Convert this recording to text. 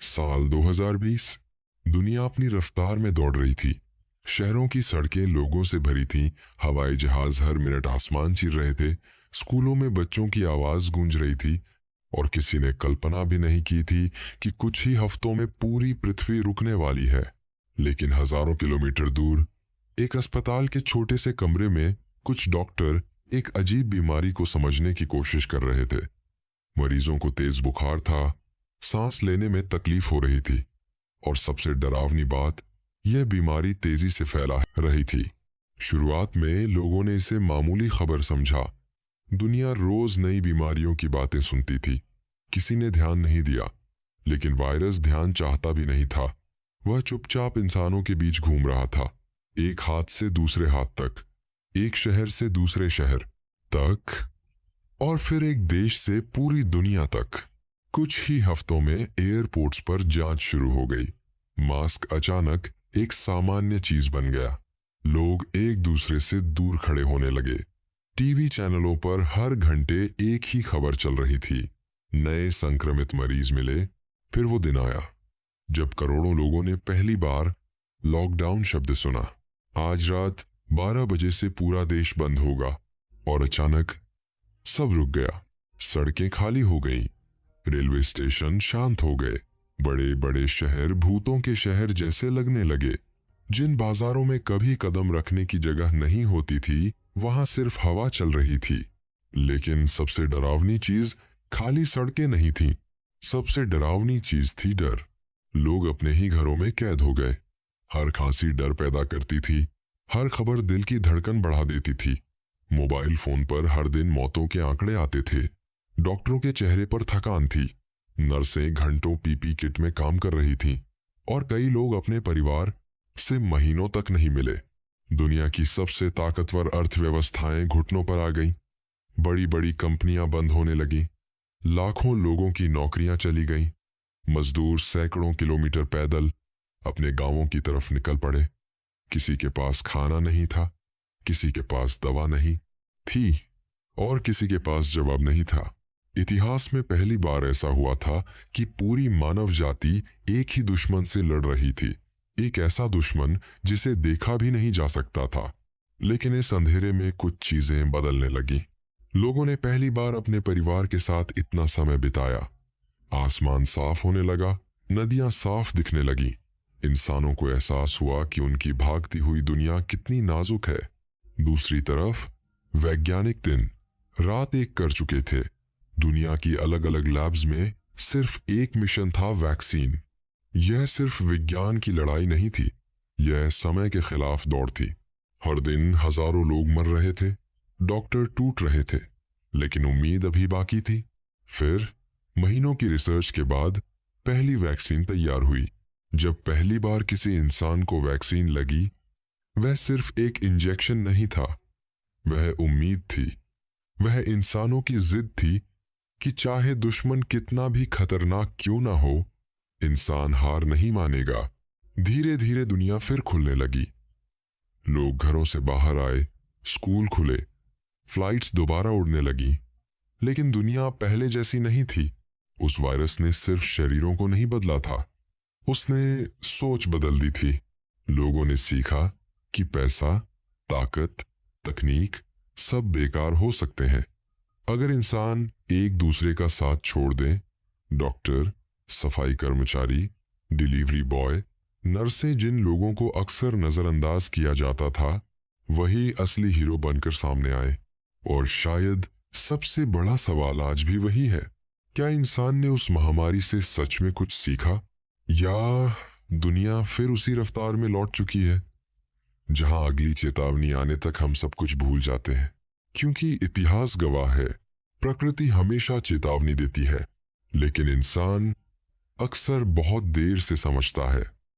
साल 2020। दुनिया अपनी रफ्तार में दौड़ रही थी। शहरों की सड़कें लोगों से भरी थीं, हवाई जहाज हर मिनट आसमान चीर रहे थे, स्कूलों में बच्चों की आवाज गूंज रही थी और किसी ने कल्पना भी नहीं की थी कि कुछ ही हफ्तों में पूरी पृथ्वी रुकने वाली है। लेकिन हजारों किलोमीटर दूर एक अस्पताल के छोटे से कमरे में कुछ डॉक्टर एक अजीब बीमारी को समझने की कोशिश कर रहे थे। मरीजों को तेज बुखार था, सांस लेने में तकलीफ हो रही थी और सबसे डरावनी बात, यह बीमारी तेजी से फैला रही थी। शुरुआत में लोगों ने इसे मामूली खबर समझा। दुनिया रोज नई बीमारियों की बातें सुनती थी, किसी ने ध्यान नहीं दिया। लेकिन वायरस ध्यान चाहता भी नहीं था। वह चुपचाप इंसानों के बीच घूम रहा था, एक हाथ से दूसरे हाथ तक, एक शहर से दूसरे शहर तक और फिर एक देश से पूरी दुनिया तक। कुछ ही हफ्तों में एयरपोर्ट्स पर जांच शुरू हो गई। मास्क अचानक एक सामान्य चीज बन गया। लोग एक दूसरे से दूर खड़े होने लगे। टीवी चैनलों पर हर घंटे एक ही खबर चल रही थी, नए संक्रमित मरीज मिले। फिर वो दिन आया जब करोड़ों लोगों ने पहली बार लॉकडाउन शब्द सुना। आज रात 12 बजे से पूरा देश बंद होगा और अचानक सब रुक गया। सड़कें खाली हो गईं, रेलवे स्टेशन शांत हो गए, बड़े बड़े शहर भूतों के शहर जैसे लगने लगे। जिन बाजारों में कभी कदम रखने की जगह नहीं होती थी, वहां सिर्फ हवा चल रही थी। लेकिन सबसे डरावनी चीज खाली सड़कें नहीं थीं। सबसे डरावनी चीज थी डर। लोग अपने ही घरों में कैद हो गए। हर खांसी डर पैदा करती थी, हर खबर दिल की धड़कन बढ़ा देती थी। मोबाइल फोन पर हर दिन मौतों के आंकड़े आते थे। डॉक्टरों के चेहरे पर थकान थी, नर्सें घंटों पीपी किट में काम कर रही थीं और कई लोग अपने परिवार से महीनों तक नहीं मिले। दुनिया की सबसे ताकतवर अर्थव्यवस्थाएं घुटनों पर आ गईं। बड़ी बड़ी कंपनियां बंद होने लगीं। लाखों लोगों की नौकरियां चली गईं। मजदूर सैकड़ों किलोमीटर पैदल अपने गांवों की तरफ निकल पड़े। किसी के पास खाना नहीं था, किसी के पास दवा नहीं थी और किसी के पास जवाब नहीं था। इतिहास में पहली बार ऐसा हुआ था कि पूरी मानव जाति एक ही दुश्मन से लड़ रही थी, एक ऐसा दुश्मन जिसे देखा भी नहीं जा सकता था। लेकिन इस अंधेरे में कुछ चीजें बदलने लगी। लोगों ने पहली बार अपने परिवार के साथ इतना समय बिताया। आसमान साफ होने लगा, नदियां साफ दिखने लगी। इंसानों को एहसास हुआ कि उनकी भागती हुई दुनिया कितनी नाजुक है। दूसरी तरफ वैज्ञानिक दिन रात एक कर चुके थे। दुनिया की अलग अलग लैब्स में सिर्फ एक मिशन था, वैक्सीन। यह सिर्फ विज्ञान की लड़ाई नहीं थी, यह समय के खिलाफ दौड़ थी। हर दिन हजारों लोग मर रहे थे, डॉक्टर टूट रहे थे, लेकिन उम्मीद अभी बाकी थी। फिर महीनों की रिसर्च के बाद पहली वैक्सीन तैयार हुई। जब पहली बार किसी इंसान को वैक्सीन लगी, वह सिर्फ एक इंजेक्शन नहीं था, वह उम्मीद थी। वह इंसानों की जिद थी कि चाहे दुश्मन कितना भी खतरनाक क्यों ना हो, इंसान हार नहीं मानेगा। धीरे धीरे दुनिया फिर खुलने लगी। लोग घरों से बाहर आए, स्कूल खुले, फ्लाइट्स दोबारा उड़ने लगी। लेकिन दुनिया पहले जैसी नहीं थी। उस वायरस ने सिर्फ शरीरों को नहीं बदला था, उसने सोच बदल दी थी। लोगों ने सीखा कि पैसा, ताकत, तकनीक सब बेकार हो सकते हैं अगर इंसान एक दूसरे का साथ छोड़ दें। डॉक्टर, सफाई कर्मचारी, डिलीवरी बॉय, नर्सें, जिन लोगों को अक्सर नजरअंदाज किया जाता था, वही असली हीरो बनकर सामने आए। और शायद सबसे बड़ा सवाल आज भी वही है, क्या इंसान ने उस महामारी से सच में कुछ सीखा, या दुनिया फिर उसी रफ्तार में लौट चुकी है जहां अगली चेतावनी आने तक हम सब कुछ भूल जाते हैं। क्योंकि इतिहास गवाह है, प्रकृति हमेशा चेतावनी देती है, लेकिन इंसान अक्सर बहुत देर से समझता है।